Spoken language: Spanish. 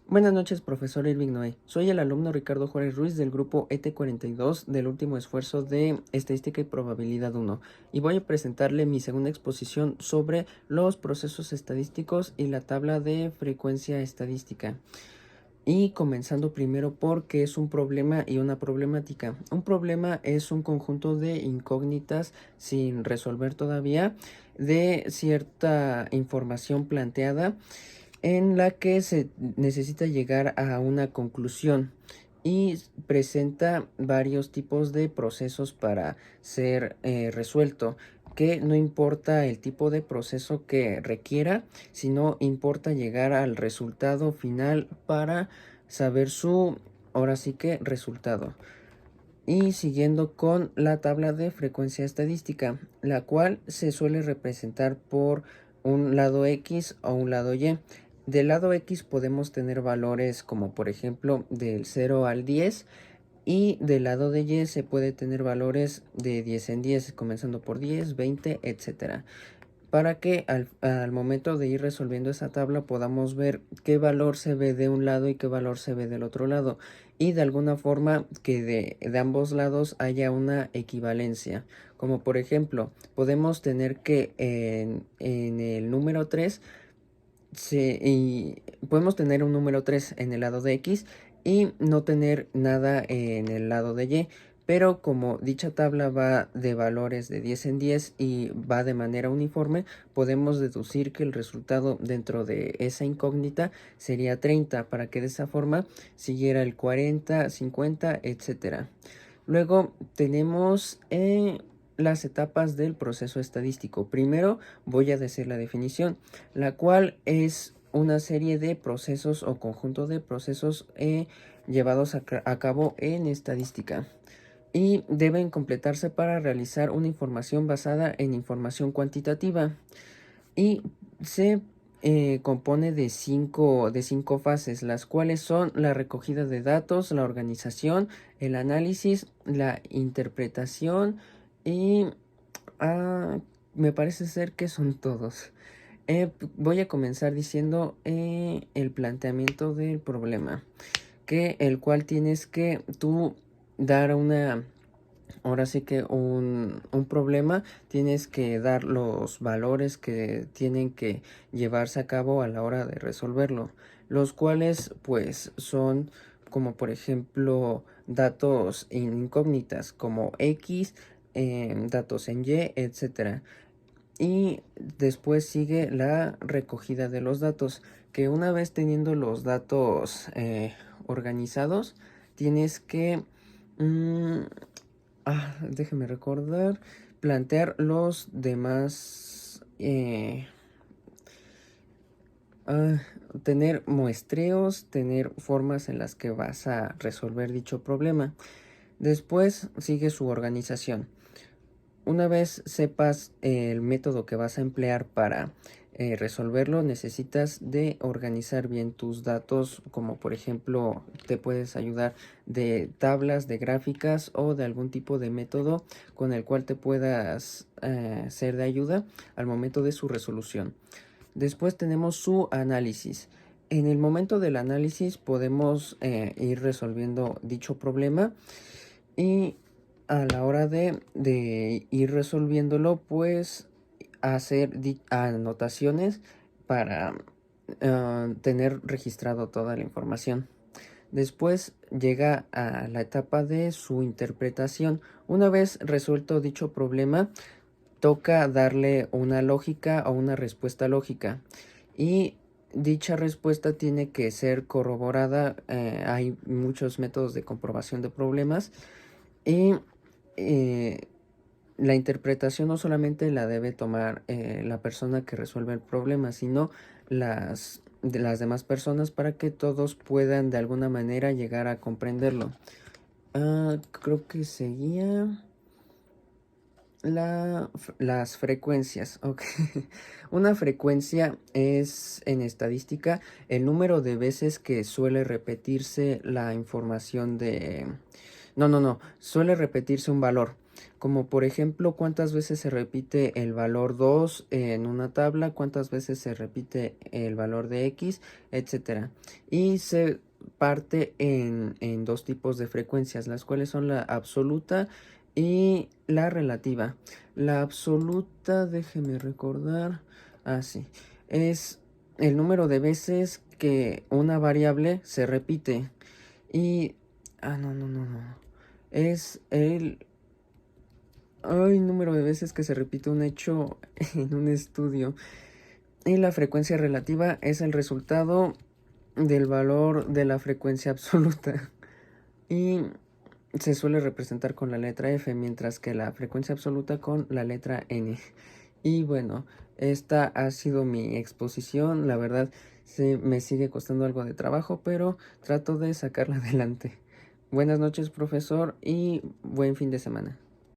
Buenas noches, profesor Irving Noé. Soy el alumno Ricardo Juárez Ruiz del grupo ET42 del último esfuerzo de Estadística y Probabilidad 1 y voy a presentarle mi segunda exposición sobre los procesos estadísticos y la tabla de frecuencia estadística. Y comenzando primero por qué es un problema y una problemática. Un problema es un conjunto de incógnitas sin resolver todavía de cierta información planteada en la que se necesita llegar a una conclusión y presenta varios tipos de procesos para ser resuelto, que no importa el tipo de proceso que requiera, sino importa llegar al resultado final para saber su, ahora sí que, resultado. Y siguiendo con la tabla de frecuencia estadística, la cual se suele representar por un lado X o un lado Y. Del lado X podemos tener valores como por ejemplo del 0 al 10 y del lado de Y se puede tener valores de 10 en 10, comenzando por 10, 20, etcétera, para que al momento de ir resolviendo esa tabla podamos ver qué valor se ve de un lado y qué valor se ve del otro lado, y de alguna forma que de ambos lados haya una equivalencia. Como por ejemplo, podemos tener que en el número 3 y podemos tener un número 3 en el lado de X y no tener nada en el lado de Y. Pero como dicha tabla va de valores de 10 en 10 y va de manera uniforme, podemos deducir que el resultado dentro de esa incógnita sería 30, para que de esa forma siguiera el 40, 50, etcétera. Luego tenemos las etapas del proceso estadístico. Primero voy a decir la definición, la cual es una serie de procesos o conjunto de procesos llevados a cabo en estadística y deben completarse para realizar una información basada en información cuantitativa, y se compone de cinco fases, las cuales son la recogida de datos, la organización, el análisis, la interpretación y ah, me parece ser que son todos. Voy a comenzar diciendo el planteamiento del problema, que el cual tienes que tú dar una. Ahora sí que un problema, tienes que dar los valores que tienen que llevarse a cabo a la hora de resolverlo, los cuales pues son como por ejemplo datos incógnitas como X, datos en Y, etcétera. Y después sigue la recogida de los datos, que una vez teniendo los datos organizados, tienes que mm, déjeme recordar, plantear los demás, ah, tener muestreos, tener formas en las que vas a resolver dicho problema. Después sigue su organización. Una vez sepas el método que vas a emplear para resolverlo, necesitas de organizar bien tus datos, como por ejemplo te puedes ayudar de tablas, de gráficas o de algún tipo de método con el cual te puedas ser de ayuda al momento de su resolución. Después tenemos su análisis. En el momento del análisis podemos ir resolviendo dicho problema, y a la hora de ir resolviéndolo, pues hacer anotaciones para tener registrado toda la información. Después llega a la etapa de su interpretación. Una vez resuelto dicho problema, toca darle una lógica o una respuesta lógica. Y dicha respuesta tiene que ser corroborada. Hay muchos métodos de comprobación de problemas. Y eh, la interpretación no solamente la debe tomar la persona que resuelve el problema, sino las demás personas, para que todos puedan de alguna manera llegar a comprenderlo. Creo que seguía las frecuencias. Ok. Una frecuencia es en estadística el número de veces que suele repetirse la información de. No, suele repetirse un valor. como por ejemplo cuántas veces se repite el valor 2 en una tabla, cuántas veces se repite el valor de x, etcétera. Y se parte en dos tipos de frecuencias, las cuales son la absoluta y la relativa. La absoluta, déjeme recordar, sí, es el número de veces que una variable se repite. Y, no, es el número de veces que se repite un hecho en un estudio. Y la frecuencia relativa es el resultado del valor de la frecuencia absoluta. Y se suele representar con la letra F, mientras que la frecuencia absoluta con la letra N. Y bueno, esta ha sido mi exposición. La verdad, me sigue costando algo de trabajo, pero trato de sacarla adelante. Buenas noches, profesor, y buen fin de semana.